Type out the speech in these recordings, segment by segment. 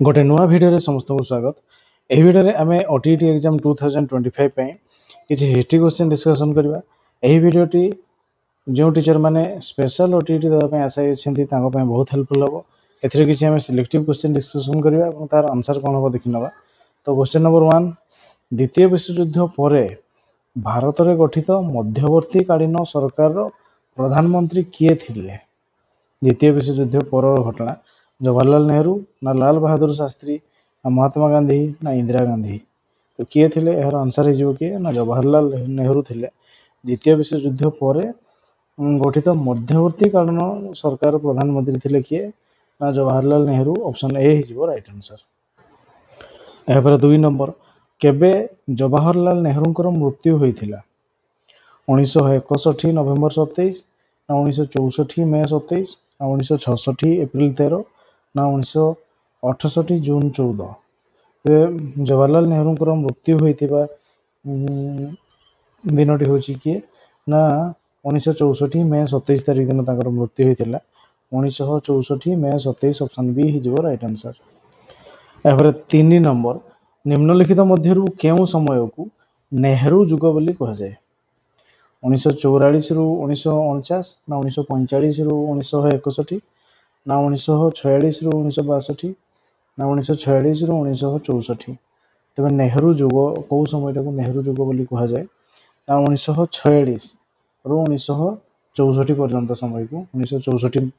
गोटे नुआ भिडियो समस्त को स्वागत। यह भिडियो आम ओटीईटी एग्जाम 2025 किसी हिस्ट्री क्वेश्चन डिस्कसन करवा। यही भिडियोटी जो टीचर मैंने स्पेशल ओटीईटी देवाई आशायी अच्छा बहुत हेल्पफुल हम। एथिरे किसी आम सिलेक्टिव क्वेश्चन डिस्कसन करवा और तार आंसर कौन हम देखी नवा। तो क्वेश्चन नंबर 1, द्वितीय विश्वयुद्ध पर भारत में गठित मध्यवर्तीकालीन सरकार प्रधानमंत्री किए थिले? द्वितीय विश्वयुद्ध पर घटना जवाहरलाल नेहरू ना लाल बहादुर शास्त्री ना महात्मा गांधी ना इंदिरा गांधी। तो किए थिले यार आंसर हो किए ना जवाहरलाल नेहरू थिले। द्वितीय विश्वयुद्ध पर गठित मध्यवर्तीकालीन सरकार प्रधानमंत्री थिले किए ना जवाहरलाल नेहरू। ऑप्शन ए हो राइट आंसर। यापर 2 नंबर, केबे जवाहरलाल नेहरू मृत्यु होइथिला? 1961 नवेम्बर 27 ना 1964 मई 27 ना 1966 एप्रिल 13 ना 1968 जून 14। जवाहरलाल नेहरू मृत्यु होइथिबा दिनटी होची किए ना 1964 मई 27 तारिख दिन ताकर मृत्यु होइथिला। 1964 मई 27। ऑप्शन बी हो राइट आंसर। यापर 3 नंबर, निम्नलिखित मध्यरु केउ समय को नेहरू जुग बोली कहा जाए? 1944 रु 1949 ना 1945 रु 1961 ना 1946 रु 1962 ना 1946 रु 1964। तेज नेहरू जुग कौ समय को नेहरू जुग बोली कहा जाए? ना 1946 रु 1964 पर्यंत समय को 1964।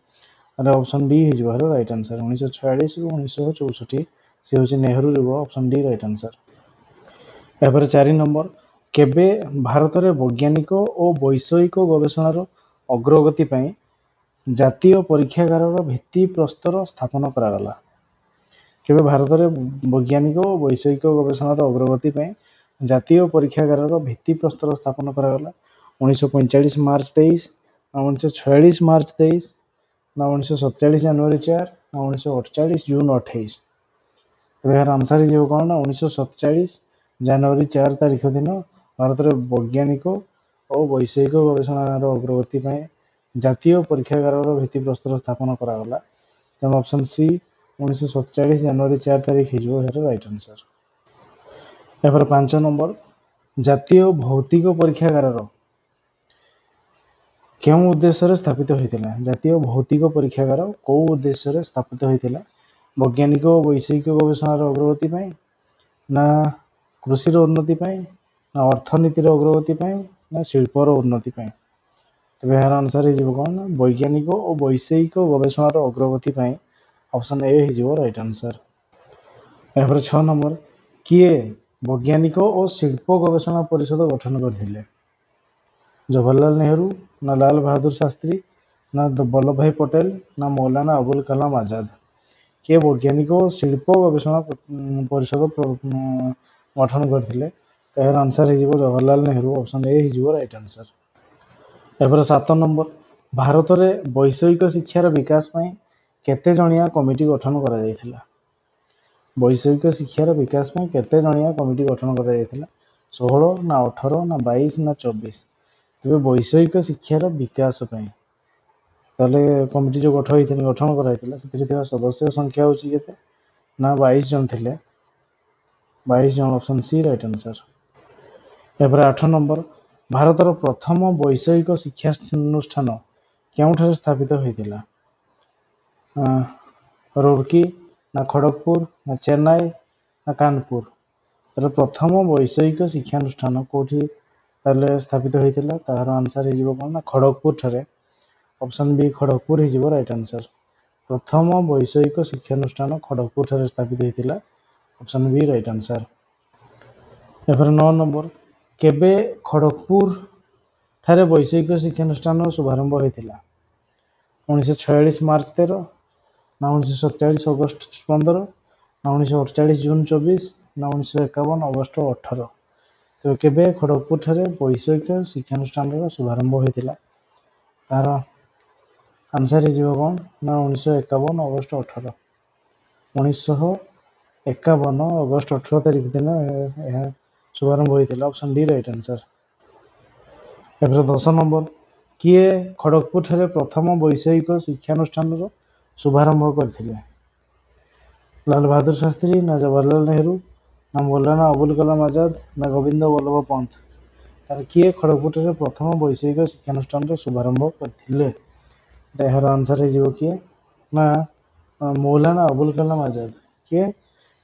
ऑप्शन डी हो राइट आंसर। 1946 रु 1964 सी हूँ नेहरू जुग। Option D right answer. यापर 4 नंबर, केबे भारत में वैज्ञानिक और वैषयिक गवेषणार अग्रगति पाई जातीय परीक्षागार भित्ति प्रस्तर स्थापन करागला? केबे भारत में वैज्ञानिक और वैषयिक गवेषणार अग्रगति पाई जातीय परीक्षागार भित्ति प्रस्तर स्थापन करागला? 1945 मार्च 23 ना 1946 मार्च 23 ना 1947 जनवरी 4 ना 1948 जून 28। तो यार आंसर हो कौन ना 1947 जनवरी 4 तारीख दिन भारत में वैज्ञानिक और वैषयिक गवेषणार अग्रगति पाई जातीय परीक्षागार भित्ति प्रस्तर स्थापन करागला। तेज ऑप्शन सी 1947 जनवरी 4 तारीख हो राइट आंसर। यापर 5 नंबर, जातीय भौतिक परीक्षागार क्यों उद्देश्य स्थापित होता? जातीय भौतिक परीक्षागार कौ उद्देश्य स्थापित होता? वैज्ञानिक और वैषयिक गवेषणार अग्रगति पाई ना कृषि उन्नति पाई ना अर्थनीतिर अग्रगति पाई ना शिल्पर उन्नति पाई? तेज यार आंसर हो कौन ना वैज्ञानिक और वैषयिक गवेषणार अग्रगति पाई। ऑप्शन ए हो राइट आंसर। यापर 6 नंबर, किए वैज्ञानिक और शिल्प गवेषणा परिषद गठन करथिले? जवाहरलाल नेहरू ना लाल बहादुर शास्त्री ना वल्लभ भाई पटेल ना मौलाना अबुल कलाम आजाद। किए वैज्ञानिक और शिल्प गवेषणा परिषद गठन करथिले? तो यार आंसर हो जवाहरलाल नेहरू। ऑप्शन ए हो राइट आंसर। यापर 7 नंबर, भारत में वैषयिक शिक्षार विकास पाई केते जणिया कमिटी गठन करा जायथिला? वैषयिक शिक्षार विकास पाई केते जणिया कमिटी गठन करा जायथिला? 16 ना 18 ना 22 ना 24। तेज वैषयिक शिक्षार विकास पाई ताले कमिटी जो गठन कराइथिला सदस्य संख्या होची केते ना 22 जन थिले। 22 जन। Option C right answer. यापर 8 नंबर, भारतर प्रथम वैषयिक शिक्षानुष्ठान क्यों स्थापित होता? रुड़की ना खड़गपुर ना चेन्नई ना कानपुर। ताले प्रथम वैषयिक शिक्षानुष्ठान कौटी स्थापित होता? तार आंसर हो कौन ना खड़गपुर ठारे। ऑप्शन बी खड़गपुर हो राइट आंसर। प्रथम वैषयिक शिक्षानुष्ठान खड़गपुर ठारे स्थापित होता। Option B right answer. यापर 9 नंबर, केबे खड़गपुर ठारे वैषयिक शिक्षानुष्ठान शुभारंभ होता? 1946 मार्च 13 ना 1947 अगस्त 15 ना 1948 जून 24 ना 1951 अगस्त 18। तो केबे खड़गपुर ठारे वैषयिक शिक्षानुष्ठान शुभारंभ होता? तार आंसर हो कौन ना 1951 अगस्त 18। 1951 अगस्त 18 तारीख दिन यह शुभारंभ होता। Option D right answer. यापर 10 नंबर, किए खड़गपुर ठारे प्रथम वैषयिक शिक्षानुष्ठान शुभारंभ करथिले? ଲାଲ ବାହାଦୁର ଶାସ୍ତ୍ରୀ ନା ଜବାହରଲାଲ ନେହେରୁ ନା ମୌଲାନା ଅବୁଲ କଲାମ ଆଜାଦ ନା ଗୋବିନ୍ଦ ବଲ୍ଲଭ ପନ୍ତ। ତାହେଲେ କିଏ ଖଡ଼ଗପୁରରେ ପ୍ରଥମ ବୈଷୟିକ ଶିକ୍ଷାନୁଷ୍ଠାନର ଶୁଭାରମ୍ଭ କରିଥିଲେ? ଏହାର ଆନ୍ସର ହେଇଯିବ କିଏ ନା ମୌଲାନା ଅବୁଲ କଲାମ ଆଜାଦ। କିଏ?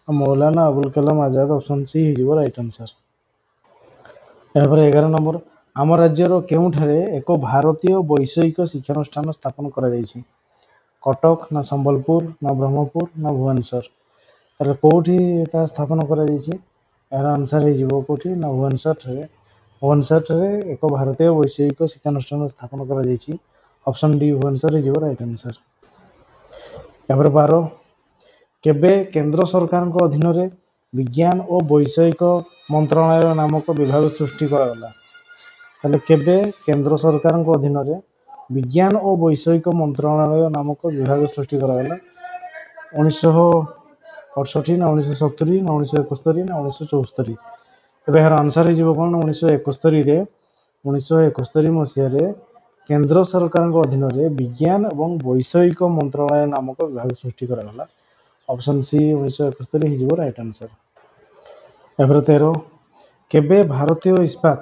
ମୌଲାନା ଅବୁଲ କଲାମ ଆଜାଦ। ଅପସନ୍ ସି ହେଇଯିବ ରାଇଟ୍ ଆନ୍ସର। ଏହାପରେ 11 ନମ୍ବର, ଆମ ରାଜ୍ୟର କେଉଁଠାରେ ଏକ ଭାରତୀୟ ବୈଷୟିକ ଶିକ୍ଷାନୁଷ୍ଠାନ ସ୍ଥାପନ କରାଯାଇଛି? କଟକ ନା ସମ୍ବଲପୁର ନା ବ୍ରହ୍ମପୁର ନା ଭୁବନେଶ୍ୱର। ତାହେଲେ କେଉଁଠି ତାହା ସ୍ଥାପନ କରାଯାଇଛି? ଏହାର ଆନ୍ସର ହେଇଯିବ କେଉଁଠି ନା ଭୁବନେଶ୍ୱରରେ। ଭୁବନେଶ୍ୱରରେ ଏକ ଭାରତୀୟ ବୈଷୟିକ ଶିକ୍ଷାନୁଷ୍ଠାନ ସ୍ଥାପନ କରାଯାଇଛି। ଅପସନ୍ ଡି ଭୁବନେଶ୍ୱର ହେଇଯିବ ରାଇଟ୍ ଆନ୍ସର। ଏହାପରେ 12, କେବେ କେନ୍ଦ୍ର ସରକାରଙ୍କ ଅଧୀନରେ ବିଜ୍ଞାନ ଓ ବୈଷୟିକ ମନ୍ତ୍ରଣାଳୟ ନାମକ ବିଭାଗ ସୃଷ୍ଟି କରାଗଲା? ତାହେଲେ କେବେ କେନ୍ଦ୍ର ସରକାରଙ୍କ ଅଧୀନରେ ବିଜ୍ଞାନ ଓ ବୈଷୟିକ ମନ୍ତ୍ରଣାଳୟ ନାମକ ବିଭାଗ ସୃଷ୍ଟି କରାଗଲା? 1968 ନା 1970 ନା 1971 ନା 1974। ତେବେ ଏହାର ଆନ୍ସର ହେଇଯିବ କ'ଣ? 1971ରେ 1971 ମସିହାରେ କେନ୍ଦ୍ର ସରକାରଙ୍କ ଅଧୀନରେ ବିଜ୍ଞାନ ଏବଂ ବୈଷୟିକ ମନ୍ତ୍ରଣାଳୟ ନାମକ ବିଭାଗ ସୃଷ୍ଟି କରାଗଲା। ଅପସନ୍ ସି 1971 ହେଇଯିବ ରାଇଟ୍ ଆନ୍ସର। ଏହାପରେ 13, କେବେ ଭାରତୀୟ ଇସ୍ପାତ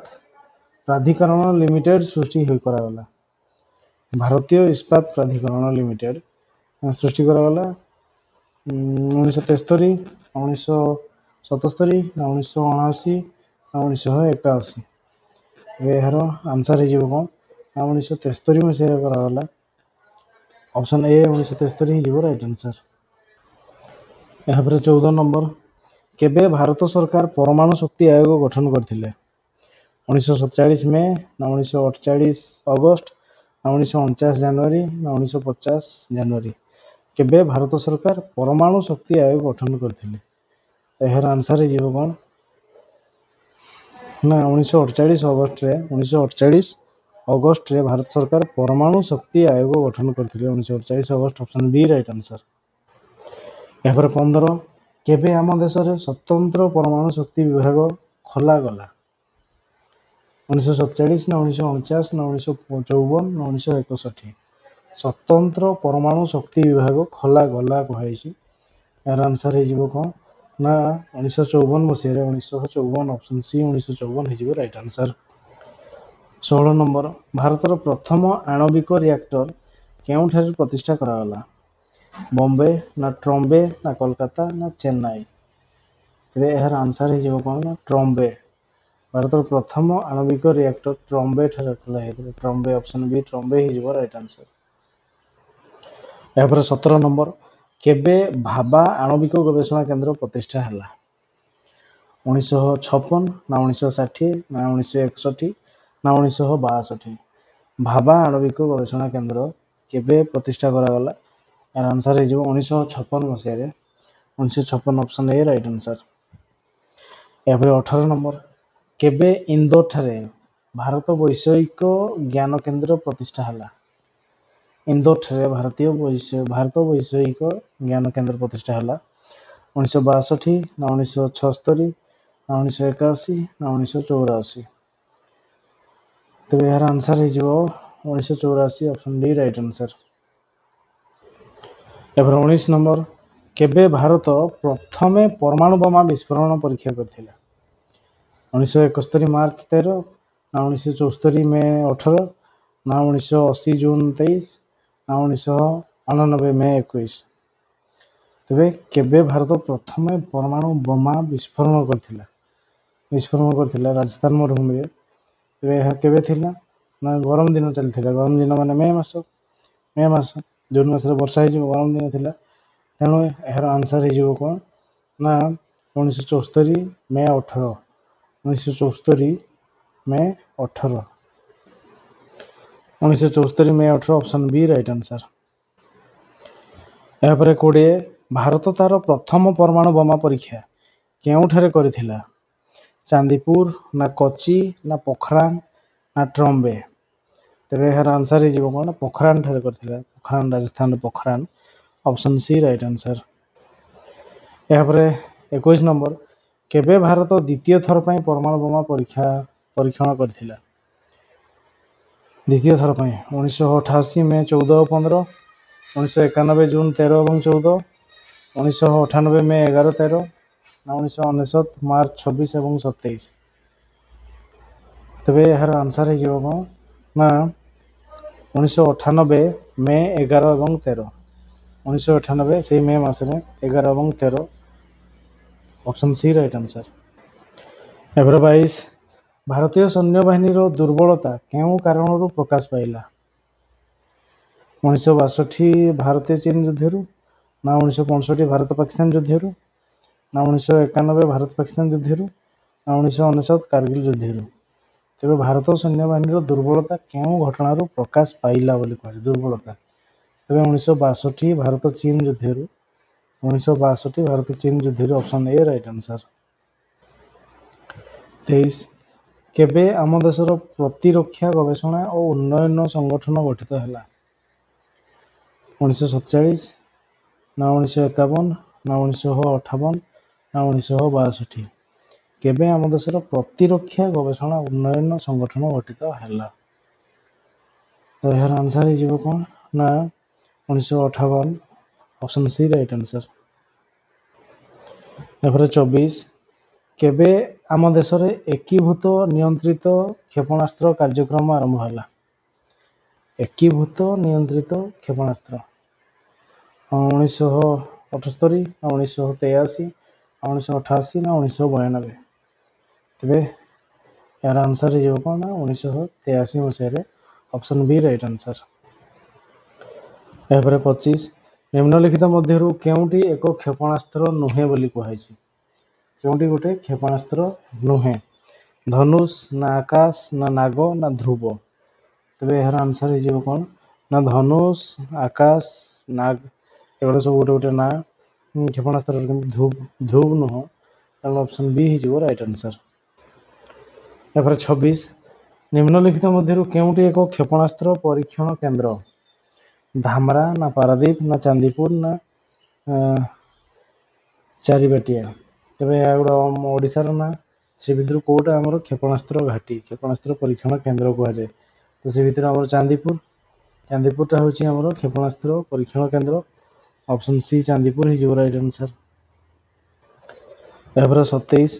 ପ୍ରାଧିକରଣ ଲିମିଟେଡ ସୃଷ୍ଟି କରାଗଲା? ଭାରତୀୟ ଇସ୍ପାତ ପ୍ରାଧିକରଣ ଲିମିଟେଡ ସୃଷ୍ଟି କରାଗଲା 1973, 1977 ନା 1979 ନା 1981। ଏହାର ଆନ୍ସର ହେଇଯିବ କ'ଣ? 1973 ମସିହାରେ କରାଗଲା। ଅପସନ୍ ଏ 1973 ହେଇଯିବ ରାଇଟ୍ ଆନ୍ସର। ଏହାପରେ 14 ନମ୍ବର, କେବେ ଭାରତ ସରକାର ପରମାଣୁ ଶକ୍ତି ଆୟୋଗ ଗଠନ କରିଥିଲେ? 1947 ମେ ନା 1948 ଅଗଷ୍ଟ ନା 1949 ଜାନୁଆରୀ ନା 1950 ଜାନୁଆରୀ। କେବେ ଭାରତ ସରକାର ପରମାଣୁ ଶକ୍ତି ଆୟୋଗ ଗଠନ କରିଥିଲେ? ଏହାର ଆନ୍ସର ହେଇଯିବ କ'ଣ? ନା 1948 ଅଗଷ୍ଟରେ 1948 ଅଗଷ୍ଟରେ ଭାରତ ସରକାର ପରମାଣୁ ଶକ୍ତି ଆୟୋଗ ଗଠନ କରିଥିଲେ। 1948 August. Option B right answer. ଏହାପରେ 15, କେବେ ଆମ ଦେଶରେ ସ୍ୱତନ୍ତ୍ର ପରମାଣୁ ଶକ୍ତି ବିଭାଗ ଖୋଲାଗଲା? 1947 ନା 1949 ନା 1954 ନା 1961। ସ୍ୱତନ୍ତ୍ର ପରମାଣୁ ଶକ୍ତି ବିଭାଗ ଖୋଲାଗଲା କୁହାଯାଇଛି। ଏହାର ଆନ୍ସର ହେଇଯିବ କ'ଣ? ନା 1954 ମସିହାରେ। 1954। ଅପସନ୍ ସି 1954 ହେଇଯିବ ରାଇଟ୍ ଆନ୍ସର। 16 ନମ୍ବର, ଭାରତର ପ୍ରଥମ ଆଣବିକ ରିଆକ୍ଟର କେଉଁଠାରେ ପ୍ରତିଷ୍ଠା କରାଗଲା? ବମ୍ବେ ନା ଟ୍ରମ୍ବେ ନା କୋଲକାତା ନା ଚେନ୍ନାଇ। ତେବେ ଏହାର ଆନ୍ସର ହେଇଯିବ କ'ଣ? ନା ଟ୍ରମ୍ବେ। ଭାରତର ପ୍ରଥମ ଆଣବିକ ରିଆକ୍ଟର ଟ୍ରମ୍ବେ ଠାରେ ଖୋଲା ହେଇଥିଲା। ଟ୍ରମ୍ବେ। ଅପସନ୍ ବି ଟ୍ରମ୍ବେ ହେଇଯିବ ରାଇଟ୍ ଆନ୍ସର। ଏହାପରେ 17 ନମ୍ବର, କେବେ ଭାବା ଆଣବିକ ଗବେଷଣା କେନ୍ଦ୍ର ପ୍ରତିଷ୍ଠା ହେଲା? 1956 ନା 1960 ନା 1961 ନା 1962। ଭାବା ଆଣବିକ ଗବେଷଣା କେନ୍ଦ୍ର କେବେ ପ୍ରତିଷ୍ଠା କରାଗଲା? ଏହାର ଆନ୍ସର ହେଇଯିବ 1956 ମସିହାରେ। 1956। Option A right answer. ଏହାପରେ 18 ନମ୍ବର, କେବେ ଇନ୍ଦୋର ଠାରେ ଭାରତ ବୈଷୟିକ ଜ୍ଞାନ କେନ୍ଦ୍ର ପ୍ରତିଷ୍ଠା ହେଲା? ଇନ୍ଦୋର ଠାରେ ଭାରତ ବୈଷୟିକ ଜ୍ଞାନ କେନ୍ଦ୍ର ପ୍ରତିଷ୍ଠା ହେଲା 1962 ନା 1976 ନା 1981 ନା 1984। ତେବେ ଏହାର ଆନ୍ସର ହେଇଯିବ 1984। Option D right answer. ଏହାପରେ 19 ନମ୍ବର, କେବେ ଭାରତ ପ୍ରଥମେ ପରମାଣୁ ବୋମା ବିସ୍ଫୋରଣ ପରୀକ୍ଷା କରିଥିଲା? 1971 ମାର୍ଚ୍ଚ 13 ନା 1974 ମେ 18 ନା 1980 ଜୁନ 23 ନା 1989 ମେ 21। ତେବେ କେବେ ଭାରତ ପ୍ରଥମେ ପରମାଣୁ ବୋମା ବିସ୍ଫୋରଣ କରିଥିଲା? ରାଜସ୍ଥାନ ମରୁଭୂମିରେ। ତେବେ ଏହା କେବେ ଥିଲା? ନା ଗରମ ଦିନ ଚାଲିଥିଲା। ଗରମ ଦିନ ମାନେ ମେ ମାସ। ଜୁନ ମାସରେ ବର୍ଷା ହେଇଯିବ, ଗରମ ଦିନ ଥିଲା। ତେଣୁ ଏହାର ଆନ୍ସର ହେଇଯିବ କ'ଣ? ନା 1974 May 18। 1974 May 18। 1974 May 18। Option B right answer. ଏହାପରେ 20, ଭାରତ ତାର ପ୍ରଥମ ପରମାଣୁ ବୋମା ପରୀକ୍ଷା କେଉଁଠାରେ କରିଥିଲା? ଚାନ୍ଦିପୁର ନା କୋଚି ନା ପୋଖରାନ ନା ଟ୍ରମ୍ବେ। ତେବେ ଏହାର ଆନ୍ସର ହେଇଯିବ କ'ଣ? ପୋଖରାନ ଠାରେ କରିଥିଲା। ପୋଖରାନ, ରାଜସ୍ଥାନର Pokhran. Option C right answer. ଏହାପରେ 21 ନମ୍ବର, କେବେ ଭାରତ ଦ୍ୱିତୀୟ ଥର ପାଇଁ ପରମାଣୁ ବୋମା ପରୀକ୍ଷଣ କରିଥିଲା? ଦ୍ୱିତୀୟ ଥର ପାଇଁ 1988 ମେ 14 ଓ 15, 1991 ଜୁନ 13 ଏବଂ 14, 1998 ମେ 11-13 ନା 1999 ମାର୍ଚ୍ଚ 26 ଏବଂ 27? ତେବେ ଏହାର ଆନ୍ସର ହେଇଯିବ କ'ଣ ନା 1998 ମେ 11 ଏବଂ 13। 1998 ସେଇ ମେ ମାସରେ 11 ଏବଂ 13 option C right answer. Ever 22 ଭାରତୀୟ ସୈନ୍ୟବାହିନୀର ଦୁର୍ବଳତା କେଉଁ କାରଣରୁ ପ୍ରକାଶ ପାଇଲା? 1962 ଭାରତୀୟ ଚୀନ ଯୁଦ୍ଧରୁ, ନା 1965 ଭାରତ ପାକିସ୍ତାନ ଯୁଦ୍ଧରୁ, ନା 1991 ଭାରତ ପାକିସ୍ତାନ ଯୁଦ୍ଧରୁ, ନା 1999 କାର୍ଗିଲ ଯୁଦ୍ଧରୁ? ତେବେ ଭାରତ ସୈନ୍ୟବାହିନୀର ଦୁର୍ବଳତା କେଉଁ ଘଟଣାରୁ ପ୍ରକାଶ ପାଇଲା ବୋଲି କୁହାଯାଏ? ଦୁର୍ବଳତା। ତେବେ 1962 ଭାରତ ଚୀନ ଯୁଦ୍ଧରୁ, 1962 ଭାରତ ଚୀନ ଯୁଦ୍ଧରୁ ଅପସନ୍ ଏ ରାଇଟ୍ ଆନ୍ସର। 23 କେବେ ଆମ ଦେଶର ପ୍ରତିରକ୍ଷା ଗବେଷଣା ଓ ଉନ୍ନୟନ ସଂଗଠନ ଗଠିତ ହେଲା? 1947 ନା 1951 ନା 1958 ନା 1962? କେବେ ଆମ ଦେଶର ପ୍ରତିରକ୍ଷା ଗବେଷଣା ଉନ୍ନୟନ ସଂଗଠନ ଗଠିତ ହେଲା? ତ ଏହାର ଆନ୍ସର ହେଇଯିବ କ'ଣ ନା 1958 ଅପସନ୍ ସି ରାଇଟ୍ ଆନ୍ସର। ଏପରେ 24 କେବେ ଆମ ଦେଶରେ ଏକୀଭୂତ ନିୟନ୍ତ୍ରିତ କ୍ଷେପଣାସ୍ତ୍ର କାର୍ଯ୍ୟକ୍ରମ ଆରମ୍ଭ ହେଲା? ଏକୀଭୂତ ନିୟନ୍ତ୍ରିତ କ୍ଷେପଣାସ୍ତ୍ର 1978 ନା 1983 ନା 1988 ନା 1992? ତେବେ ଏହାର ଆନ୍ସର ହେଇଯିବ କ'ଣ ନା 1983 ମସିହାରେ ଅପସନ୍ ବି ରାଇଟ୍ ଆନ୍ସର। ଏହାପରେ 25 ନିମ୍ନଲିଖିତ ମଧ୍ୟରୁ କେଉଁଟି ଏକ କ୍ଷେପଣାସ୍ତ୍ର ନୁହେଁ ବୋଲି କୁହାଯାଇଛି? କେଉଁଟି ଗୋଟେ କ୍ଷେପଣାସ୍ତ୍ର ନୁହେଁ? ଧନୁଷ, ନା ଆକାଶ, ନା ନାଗ, ନା ଧ୍ରୁବ? ତେବେ ଏହାର ଆନ୍ସର ହେଇଯିବ କ'ଣ ନା ଧନୁଷ, ଆକାଶ, ନାଗ ଏଗୁଡ଼ା ସବୁ ଗୋଟେ ଗୋଟେ ନାଁ କ୍ଷେପଣାସ୍ତ୍ର, କିନ୍ତୁ ଧ୍ରୁବ ନୁହଁ, ତେଣୁ ଅପସନ୍ ବି ହେଇଯିବ ରାଇଟ୍ ଆନ୍ସର। ଏପରେ 26 ନିମ୍ନଲିଖିତ ମଧ୍ୟରୁ କେଉଁଟି ଏକ କ୍ଷେପଣାସ୍ତ୍ର ପରୀକ୍ଷଣ କେନ୍ଦ୍ର? ଧାମରା, ନା ପାରାଦୀପ, ନା ଚାନ୍ଦିପୁର, ନା ଚାରିବାଟିଆ? ତେବେ ଏଗୁଡ଼ା ଓଡ଼ିଶାର ନାଁ, ସେ ଭିତରୁ କେଉଁଟା ଆମର କ୍ଷେପଣାସ୍ତ୍ର ଘାଟି, କ୍ଷେପଣାସ୍ତ୍ର ପରୀକ୍ଷଣ କେନ୍ଦ୍ର କୁହାଯାଏ? ତ ସେ ଭିତରେ ଆମର ଚାନ୍ଦିପୁରଟା ହେଉଛି ଆମର କ୍ଷେପଣାସ୍ତ୍ର ପରୀକ୍ଷଣ କେନ୍ଦ୍ର, ଅପସନ୍ ସି ଚାନ୍ଦିପୁର ହେଇଯିବ ରାଇଟ୍ ଆନ୍ସର। ଏହାପରେ 27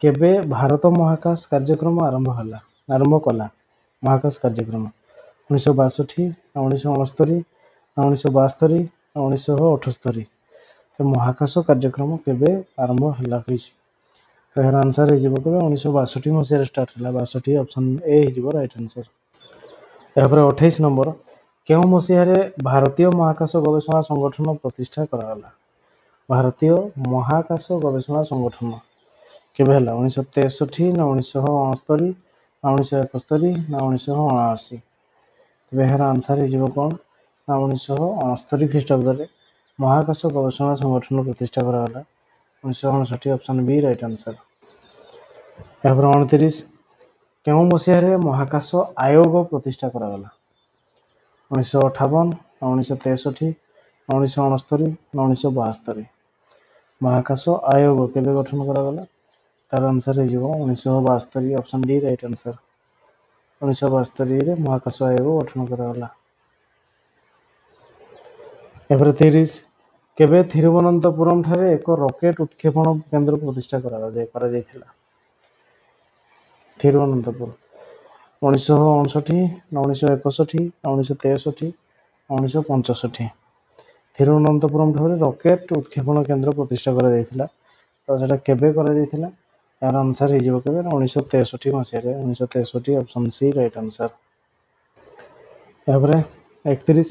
କେବେ ଭାରତ ମହାକାଶ କାର୍ଯ୍ୟକ୍ରମ ଆରମ୍ଭ କଲା? ମହାକାଶ କାର୍ଯ୍ୟକ୍ରମ 1962 ନା 1969 ନା 1972 ନା 1978? ମହାକାଶ କାର୍ଯ୍ୟକ୍ରମ କେବେ ଆରମ୍ଭ ହୋଇଛି? ଏହାର ଆନ୍ସର ହେଇଯିବ କେବେ 1962 ମସିହାରେ ଷ୍ଟାର୍ଟ ହେଲା। 62 ଅପସନ୍ ଏ ହେଇଯିବ ରାଇଟ୍ ଆନ୍ସର। ଏହାପରେ 28 ନମ୍ବର କେଉଁ ମସିହାରେ ଭାରତୀୟ ମହାକାଶ ଗବେଷଣା ସଂଗଠନ ପ୍ରତିଷ୍ଠା କରାଗଲା? ଭାରତୀୟ ମହାକାଶ ଗବେଷଣା ସଂଗଠନ କେବେ ହେଲା? 1963 ନା 1969 ନା 1971 ନା 1979? ତେବେ ଏହାର ଆନ୍ସର ହେଇଯିବ କ'ଣ ନା 1969 ଖ୍ରୀଷ୍ଟାବ୍ଦରେ ମହାକାଶ ଗବେଷଣା ସଂଗଠନ ପ୍ରତିଷ୍ଠା କରାଗଲା। 1959 ଅପସନ୍ ବି ରାଇଟ୍ ଆନ୍ସର। ଏହାପରେ 29 କେଉଁ ମସିହାରେ ମହାକାଶ ଆୟୋଗ ପ୍ରତିଷ୍ଠା କରାଗଲା? 1958 ନା 1963 ନା 1969 ନା 1972? ମହାକାଶ ଆୟୋଗ କେବେ ଗଠନ କରାଗଲା? ତାର ଆନ୍ସର ହେଇଯିବ 1972 ଅପସନ୍ ଡି ରାଇଟ୍ ଆନ୍ସର। 1972ରେ ମହାକାଶ ଆୟୋଗ ଗଠନ କରାଗଲା। ଏପରେ 30 କେବେ ଥିରୁବନନ୍ତପୁରମ୍ ଠାରେ ଏକ ରକେଟ ଉତ୍କ୍ଷେପଣ କେନ୍ଦ୍ର ପ୍ରତିଷ୍ଠା କରାଯାଇଥିଲା? ଥିରୁବନନ୍ତପୁର 1959 ନା 1961 ନା 1963 ନା 1965? ଥିରୁବନନ୍ତପୁରମ୍ ଠାରେ ରକେଟ ଉତ୍କ୍ଷେପଣ କେନ୍ଦ୍ର ପ୍ରତିଷ୍ଠା କରାଯାଇଥିଲା। ତ ସେଟା କେବେ କରାଯାଇଥିଲା? ଏହାର ଆନ୍ସର ହେଇଯିବ କେବେ 1963 ମସିହାରେ। 1963 ଅପସନ୍ ସି ରାଇଟ୍ ଆନ୍ସର। ଏହାପରେ 31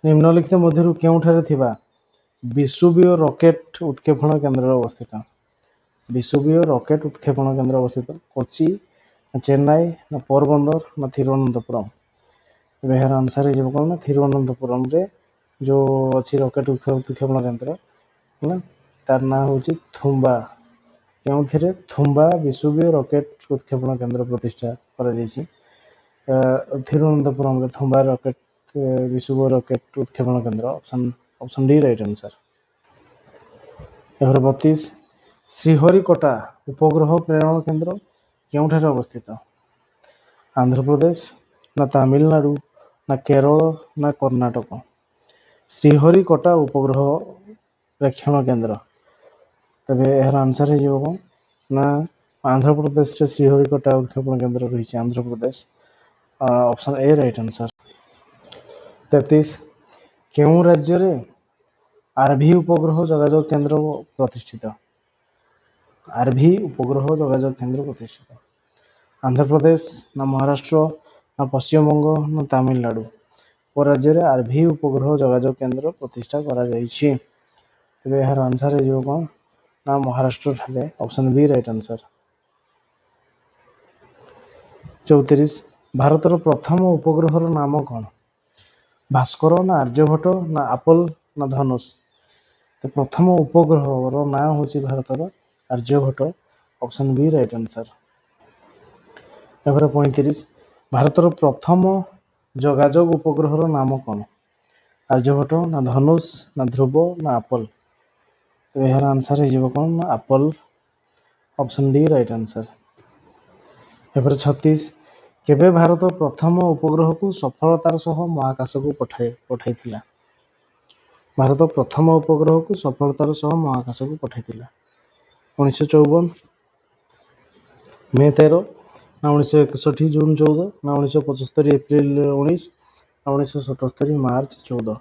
ନିମ୍ନଲିଖିତ ମଧ୍ୟରୁ କେଉଁଠାରେ ଥିବା ବିସୁବିୟ ରକେଟ ଉତ୍କ୍ଷେପଣ କେନ୍ଦ୍ର ଅବସ୍ଥିତ? ବିସୁବିୟ ରକେଟ ଉତ୍କ୍ଷେପଣ କେନ୍ଦ୍ର ଅବସ୍ଥିତ କୋଚି, ଚେନ୍ନାଇ, ନା ପୋରବନ୍ଦର, ନା ଥିରୁବନନ୍ତପୁରମ୍? ତେବେ ଏହାର ଆନ୍ସର ହେଇଯିବ କ'ଣ ନା ଥିରୁବନନ୍ତପୁରମ୍ରେ ଯେଉଁ ଅଛି ରକେଟ ଉତ୍କ୍ଷେପଣ କେନ୍ଦ୍ର ହେଲା, ତାର ନାଁ ହେଉଛି ଥୁମ୍ବା। କେଉଁଥିରେ? ଥୁମ୍ବା ବିସୁବିୟ ରକେଟ ଉତ୍କ୍ଷେପଣ କେନ୍ଦ୍ର ପ୍ରତିଷ୍ଠା କରାଯାଇଛି ଥିରୁବନନ୍ତପୁରମ୍ରେ। ଥୁମ୍ବା ରକେଟ ବିସୁବିୟ ରକେଟ ଉତ୍କ୍ଷେପଣ କେନ୍ଦ୍ର ଅପସନ୍ ଡି ରାଇଟ୍ ଆନ୍ସର। ଏହାର 32 ଶ୍ରୀହରିକୋଟା ଉପଗ୍ରହ ପ୍ରେରଣ କେନ୍ଦ୍ର କେଉଁଠାରେ ଅବସ୍ଥିତ? ଆନ୍ଧ୍ରପ୍ରଦେଶ, ନା ତାମିଲନାଡୁ, ନା କେରଳ, ନା କର୍ଣ୍ଣାଟକ? ଶ୍ରୀହରିକୋଟା ଉପଗ୍ରହ ପ୍ରେକ୍ଷଣ କେନ୍ଦ୍ର। ତେବେ ଏହାର ଆନ୍ସର ହେଇଯିବ କ'ଣ ନା ଆନ୍ଧ୍ରପ୍ରଦେଶରେ ଶ୍ରୀହରିକୋଟା ଉତ୍କ୍ଷେପଣ କେନ୍ଦ୍ର ରହିଛି Andhra Pradesh. Option A right answer. 33 କେଉଁ ରାଜ୍ୟରେ ଆର୍ଭି ଉପଗ୍ରହ ଯୋଗାଯୋଗ କେନ୍ଦ୍ର ପ୍ରତିଷ୍ଠିତ? ଆର୍ଭି ଉପଗ୍ରହ ଯୋଗାଯୋଗ କେନ୍ଦ୍ର ପ୍ରତିଷ୍ଠିତ ଆନ୍ଧ୍ରପ୍ରଦେଶ ନା ମହାରାଷ୍ଟ୍ର ନା ପଶ୍ଚିମବଙ୍ଗ ନା ତାମିଲନାଡୁ? ଓ ରାଜ୍ୟରେ ଆର୍ଭି ଉପଗ୍ରହ ଯୋଗାଯୋଗ କେନ୍ଦ୍ର ପ୍ରତିଷ୍ଠା କରାଯାଇଛି। ତେବେ ଏହାର ଆନ୍ସର ହେଇଯିବ କ'ଣ ନା ମହାରାଷ୍ଟ୍ର ଠାରେ। Option B right answer. 34 ଭାରତର ପ୍ରଥମ ଉପଗ୍ରହର ନାମ କ'ଣ? ଭାସ୍କର ନା ଆର୍ଯ୍ୟଭଟ୍ଟ ନା ଆପଲ ନା ଧନୁଷ? ତ ପ୍ରଥମ ଉପଗ୍ରହର ନାଁ ହେଉଛି ଭାରତର Aryabhata. Option B right answer. ଏପରେ 35 ଭାରତର ପ୍ରଥମ ଯୋଗାଯୋଗ ଉପଗ୍ରହର ନାମ କ'ଣ? ଆର୍ଯ୍ୟଭଟ୍ଟ ନା ଧନୁଷ ନା ଧ୍ରୁବ ନା ଆପଲ? ତ ଏହାର ଆନ୍ସର ହେଇଯିବ କ'ଣ ନା Apple. Option D right answer. ଏପରେ 36 କେବେ ଭାରତ ପ୍ରଥମ ଉପଗ୍ରହକୁ ସଫଳତାର ସହ ମହାକାଶକୁ ପଠାଇଥିଲା? ଭାରତ ପ୍ରଥମ ଉପଗ୍ରହକୁ ସଫଳତାର ସହ ମହାକାଶକୁ ପଠାଇଥିଲା। 1954 ମେ 13 ନା 1961 ଜୁନ୍ 14 ନା 1975 ଏପ୍ରିଲ 19 ନା 1977 ମାର୍ଚ୍ଚ 14?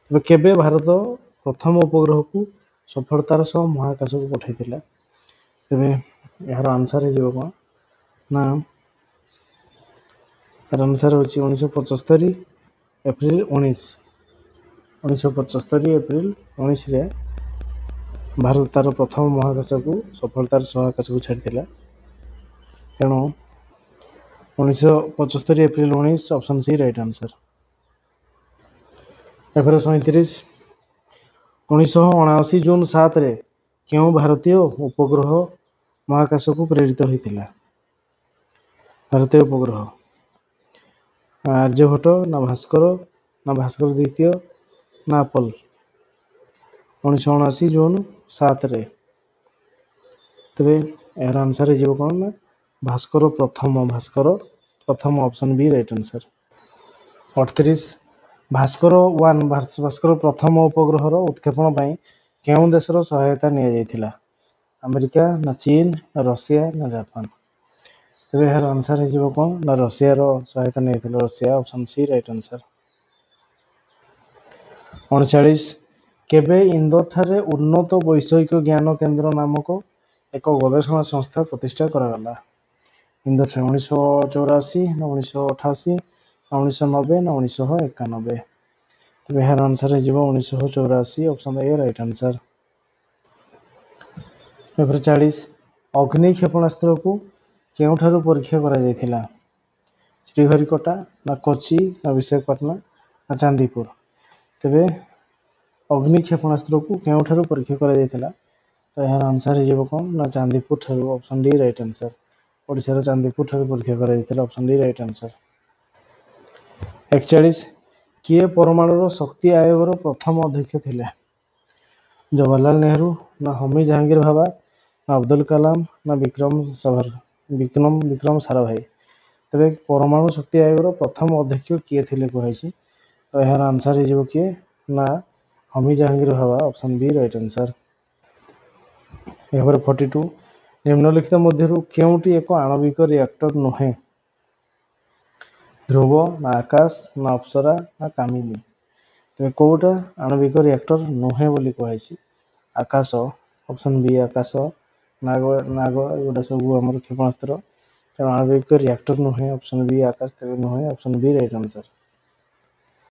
ତେବେ କେବେ ଭାରତ ପ୍ରଥମ ଉପଗ୍ରହକୁ ସଫଳତାର ସହ ମହାକାଶକୁ ପଠାଇଥିଲା? ତେବେ ଏହାର ଆନ୍ସର ହେଇଯିବ କ'ଣ ନା ଏହାର ଆନ୍ସର ହେଉଛି 1975 ଏପ୍ରିଲ 19। 1975 ଏପ୍ରିଲ 19ରେ ଭାରତ ତାର ପ୍ରଥମ ମହାକାଶକୁ ସଫଳତାର ସହ ଆକାଶକୁ ଛାଡ଼ିଥିଲା। ତେଣୁ 1975 April 19 option C right answer. ଏପରେ 37 1979 ଜୁନ୍ 7ରେ କେଉଁ ଭାରତୀୟ ଉପଗ୍ରହ ମହାକାଶକୁ ପ୍ରେରିତ ହୋଇଥିଲା? ଭାରତୀୟ ଉପଗ୍ରହ ଆର୍ଯ୍ୟଭଟ୍ଟ ନା ଭାସ୍କର ନା ଭାସ୍କର ଦ୍ୱିତୀୟ ନା ଆପଲ? 1979 ଜୁନ୍ 7ରେ। ତେବେ ଏହାର ଆନ୍ସର ହେଇଯିବ କ'ଣ ନା ଭାସ୍କର ପ୍ରଥମ option B right answer. 38 Bhaskar ପ୍ରଥମ ଉପଗ୍ରହର ଉତ୍କ୍ଷେପଣ ପାଇଁ କେଉଁ ଦେଶର ସହାୟତା ନିଆଯାଇଥିଲା? ଆମେରିକା ନା ଚୀନ ନା ଋଷିଆ ନା ଜାପାନ? ତେବେ ଏହାର ଆନ୍ସର ହେଇଯିବ କ'ଣ ନା ଋଷିଆର ସହାୟତା ନେଇଥିଲା Russia. Option C right answer. 39 କେବେ ଇନ୍ଦୋରଠାରେ ଉନ୍ନତ ବୈଷୟିକ ଜ୍ଞାନ କେନ୍ଦ୍ର ନାମକ ଏକ ଗବେଷଣା ସଂସ୍ଥା ପ୍ରତିଷ୍ଠା କରାଗଲା? ଇନ୍ଦୋରଠାରେ 1984 ନା 1988 ନା 1990 ନା 1991? ତେବେ ଏହାର ଆନ୍ସର ହେଇଯିବ 1984। Option A right answer. ଏପରେ 40 ଅଗ୍ନି କ୍ଷେପଣାସ୍ତ୍ରକୁ କେଉଁଠାରୁ ପରୀକ୍ଷା କରାଯାଇଥିଲା? ଶ୍ରୀହରିକୋଟା ନା କୋଚି ନା ବିଶାଖାପାଟଣା ନା ଚାନ୍ଦିପୁର? ତେବେ ଅଗ୍ନି କ୍ଷେପଣାସ୍ତ୍ରକୁ କେଉଁଠାରୁ ପରୀକ୍ଷା କରାଯାଇଥିଲା? ତ ଏହାର ଆନ୍ସର ହେଇଯିବ କ'ଣ ନା ଚାନ୍ଦିପୁର ଠାରୁ। Option D right answer. ଓଡ଼ିଶାର ଚାନ୍ଦିପୁର ଠାରୁ ପରୀକ୍ଷା କରାଯାଇଥିଲା। Option D right answer. 41 କିଏ ପରମାଣୁର ଶକ୍ତି ଆୟୋଗର ପ୍ରଥମ ଅଧ୍ୟକ୍ଷ ଥିଲେ? ଜବାହରଲାଲ ନେହେରୁ ନା ହୋମି ଜାହାଙ୍ଗୀର ଭାବା ନା ଅବଦୁଲ କାଲାମ ନା ବିକ୍ରମ ସାରାଭାଇ? ତେବେ ପରମାଣୁ ଶକ୍ତି ଆୟୋଗର ପ୍ରଥମ ଅଧ୍ୟକ୍ଷ କିଏ ଥିଲେ କୁହାଯାଇଛି? ତ ଏହାର ଆନ୍ସର ହେଇଯିବ କିଏ ନା Homi Jahangir Bhabha. Option B right answer. ଏହାପରେ 42 ନିମ୍ନଲିଖିତ ମଧ୍ୟରୁ କେଉଁଟି ଏକ ଆଣବିକ ରିଆକ୍ଟର ନୁହେଁ? ଧ୍ରୁବ ନା ଆକାଶ ନା ଅପ୍ସରା ନା କାମିନୀ? ତେବେ କେଉଁଟା ଆଣବିକ ରିଆକ୍ଟର ନୁହେଁ ବୋଲି କୁହାଯାଇଛି? ଆକାଶ। ଅପସନ୍ ବି ଆକାଶ। ନାଗ ଏଗୁଡ଼ା ସବୁ ଆମର କ୍ଷେପଣାସ୍ତ୍ର। ତେଣୁ ଆଣବିକ ରିଆକ୍ଟର ନୁହେଁ। ଅପସନ୍ ବି ଆକାଶ ତେବେ ନୁହେଁ। Option B right answer.